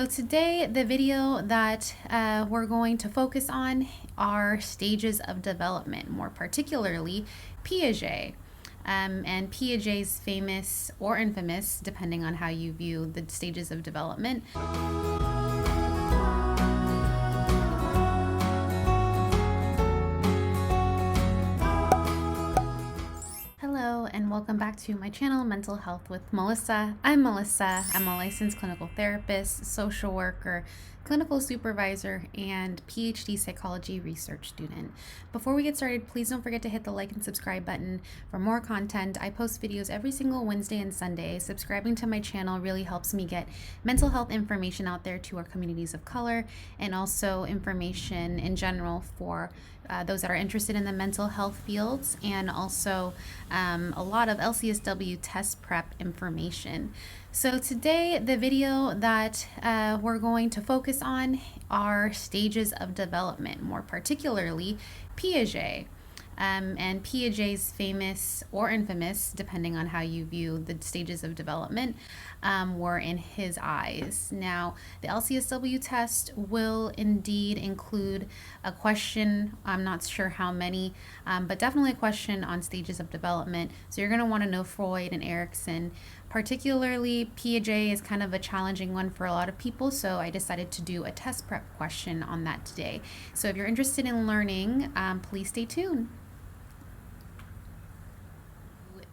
So today, the video that we're going to focus on are stages of development, more particularly Piaget. And Piaget's famous or infamous, depending on how you view the stages of development. Hello and welcome back to my channel, Mental Health with Melissa. I'm Melissa. I'm a licensed clinical therapist, social worker, clinical supervisor, and PhD psychology research student. Before we get started, please don't forget to hit the like and subscribe button for more content. I post videos every single Wednesday and Sunday. Subscribing to my channel really helps me get mental health information out there to our communities of color, and also information in general for those that are interested in the mental health fields, and also a lot of LCSW test prep information. So today, the video that we're going to focus on are stages of development, more particularly Piaget. And Piaget's famous or infamous, depending on how you view the stages of development, were in his eyes. Now, the LCSW test will indeed include a question, I'm not sure how many, but definitely a question on stages of development. So you're going to want to know Freud and Erikson. Particularly, Piaget is kind of a challenging one for a lot of people, so I decided to do a test prep question on that today. So if you're interested in learning, please stay tuned.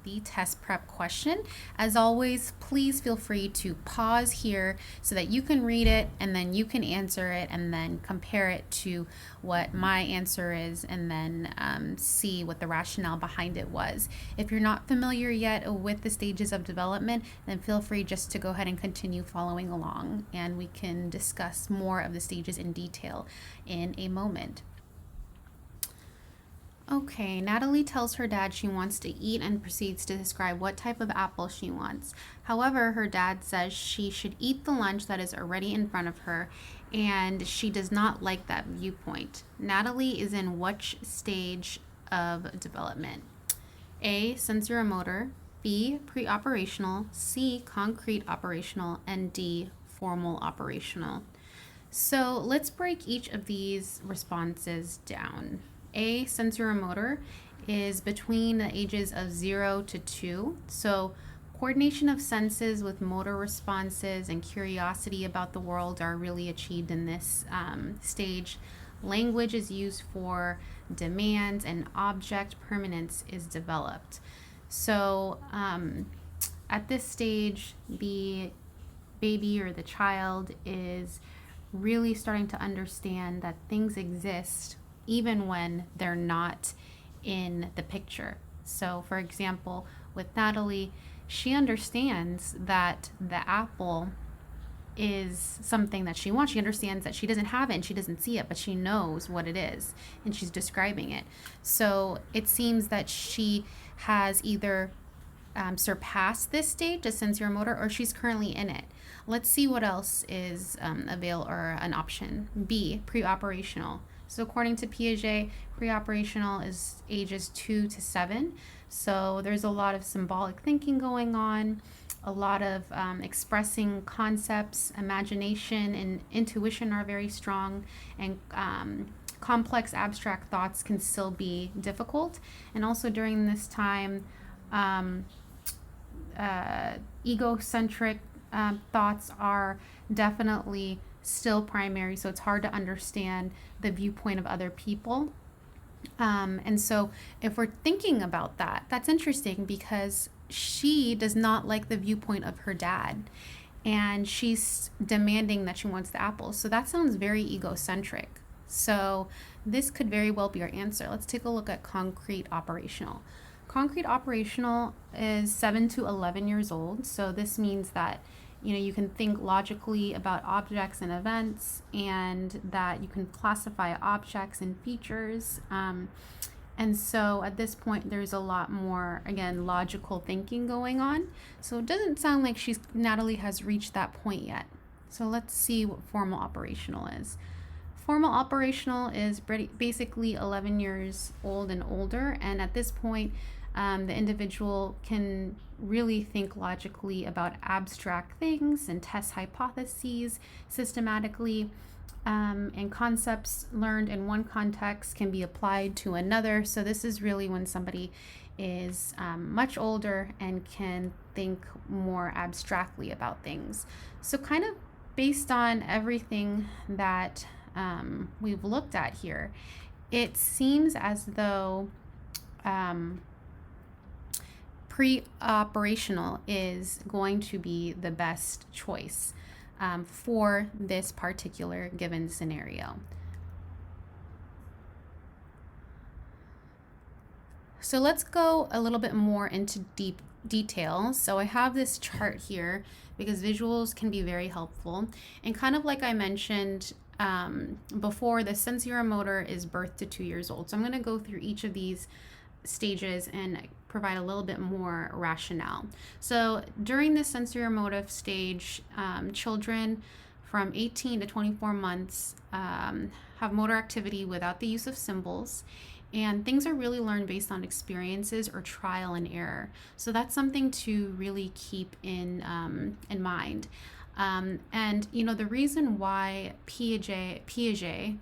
The test prep question. As always, please feel free to pause here so that you can read it and then you can answer it and then compare it to what my answer is, and then see what the rationale behind it was. If you're not familiar yet with the stages of development, then feel free just to go ahead and continue following along, and we can discuss more of the stages in detail in a moment. Okay, Natalie tells her dad she wants to eat and proceeds to describe what type of apple she wants. However, her dad says she should eat the lunch that is already in front of her, and she does not like that viewpoint. Natalie is in which stage of development? A, sensorimotor, B, pre-operational, C, concrete operational, and D, formal operational. So let's break each of these responses down. A, sensorimotor, is between the ages of 0 to 2. So coordination of senses with motor responses and curiosity about the world are really achieved in this stage. Language is used for demands, and object permanence is developed. So at this stage, the baby or the child is really starting to understand that things exist even when they're not in the picture. So for example, with Natalie, she understands that the apple is something that she wants. She understands that she doesn't have it and she doesn't see it, but she knows what it is and she's describing it. So it seems that she has either surpassed this stage, a sensorimotor, or she's currently in it. Let's see what else is available, or an option. B, pre-operational. So according to Piaget, pre-operational is ages 2 to 7. So there's a lot of symbolic thinking going on, a lot of expressing concepts, imagination and intuition are very strong, and complex abstract thoughts can still be difficult. And also during this time, egocentric thoughts are definitely still primary, so it's hard to understand the viewpoint of other people. And so if we're thinking about that, that's interesting because she does not like the viewpoint of her dad, and she's demanding that she wants the apple. So that sounds very egocentric. So this could very well be our answer. Let's take a look at concrete operational. Concrete operational is 7 to 11 years old. So this means that you can think logically about objects and events, and that you can classify objects and features. And so at this point, there's a lot more, again, logical thinking going on. So it doesn't sound like Natalie has reached that point yet. So let's see what formal operational is. Formal operational is basically 11 years old and older, and at this point, The individual can really think logically about abstract things and test hypotheses systematically. And concepts learned in one context can be applied to another. So this is really when somebody is much older and can think more abstractly about things. So kind of based on everything that we've looked at here, it seems as though pre-operational is going to be the best choice for this particular given scenario. So let's go a little bit more into deep detail. So I have this chart here because visuals can be very helpful. And kind of like I mentioned before, the sensorimotor is birth to 2 years old. So I'm going to go through each of these stages and provide a little bit more rationale. So during the sensorimotive stage, children from 18 to 24 months have motor activity without the use of symbols, and things are really learned based on experiences or trial and error. So that's something to really keep in mind. And you know, the reason why Piaget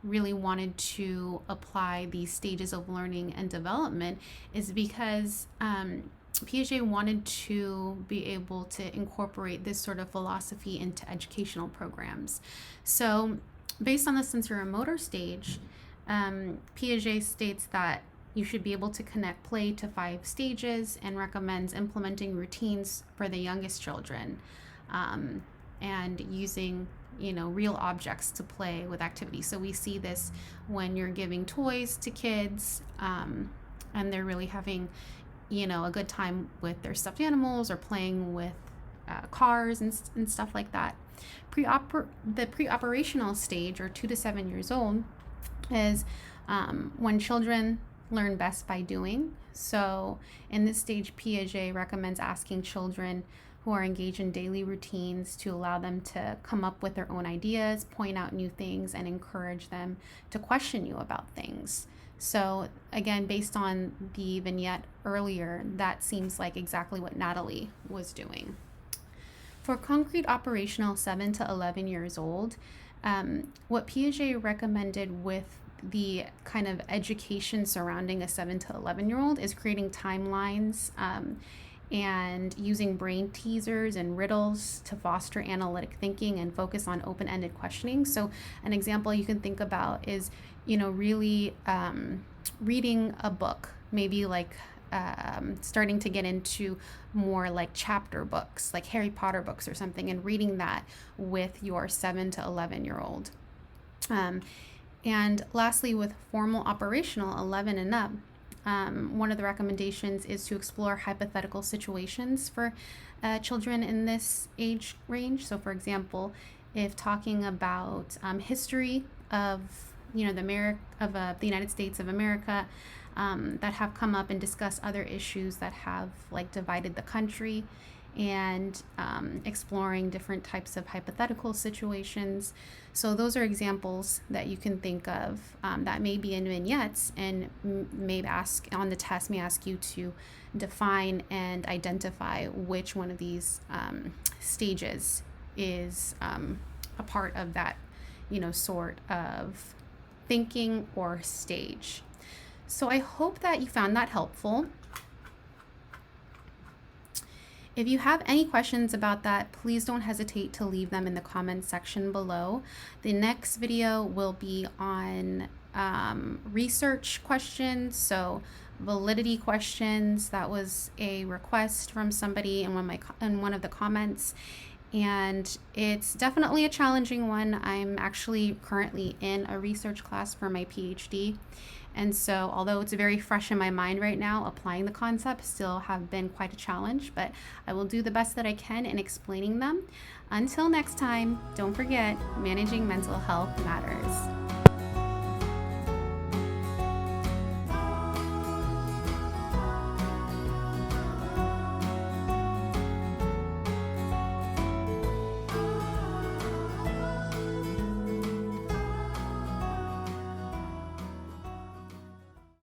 really wanted to apply these stages of learning and development is because Piaget wanted to be able to incorporate this sort of philosophy into educational programs. So based on the sensorimotor stage, Piaget states that you should be able to connect play to 5 stages and recommends implementing routines for the youngest children, and using, you know, real objects to play with activities. So we see this when you're giving toys to kids, and they're really having, you know, a good time with their stuffed animals or playing with cars and stuff like that. The pre-operational stage, or 2 to 7 years old, is when children learn best by doing. So in this stage, Piaget recommends asking children who are engaged in daily routines to allow them to come up with their own ideas, point out new things, and encourage them to question you about things. So again, based on the vignette earlier, that seems like exactly what Natalie was doing. For concrete operational 7 to 11 years old, what Piaget recommended with the kind of education surrounding a 7 to 11-year-old is creating timelines and using brain teasers and riddles to foster analytic thinking and focus on open-ended questioning. So an example you can think about is, you know, really reading a book, maybe like starting to get into more like chapter books, like Harry Potter books or something, and reading that with your 7 to 11-year-old. And lastly, with formal operational 11 and up, one of the recommendations is to explore hypothetical situations for children in this age range. So for example, if talking about history of, you know, the United States of America, that have come up, and discuss other issues that have like divided the country, and exploring different types of hypothetical situations. So those are examples that you can think of that may be in vignettes, and may ask on the test, may ask you to define and identify which one of these stages is a part of that, you know, sort of thinking or stage. So I hope that you found that helpful. If you have any questions about that, please don't hesitate to leave them in the comments section below. The next video will be on research questions, so validity questions. That was a request from somebody in one of the comments, and it's definitely a challenging one. I'm actually currently in a research class for my PhD. And so although it's very fresh in my mind right now, applying the concepts still have been quite a challenge, but I will do the best that I can in explaining them. Until next time, don't forget, managing mental health matters.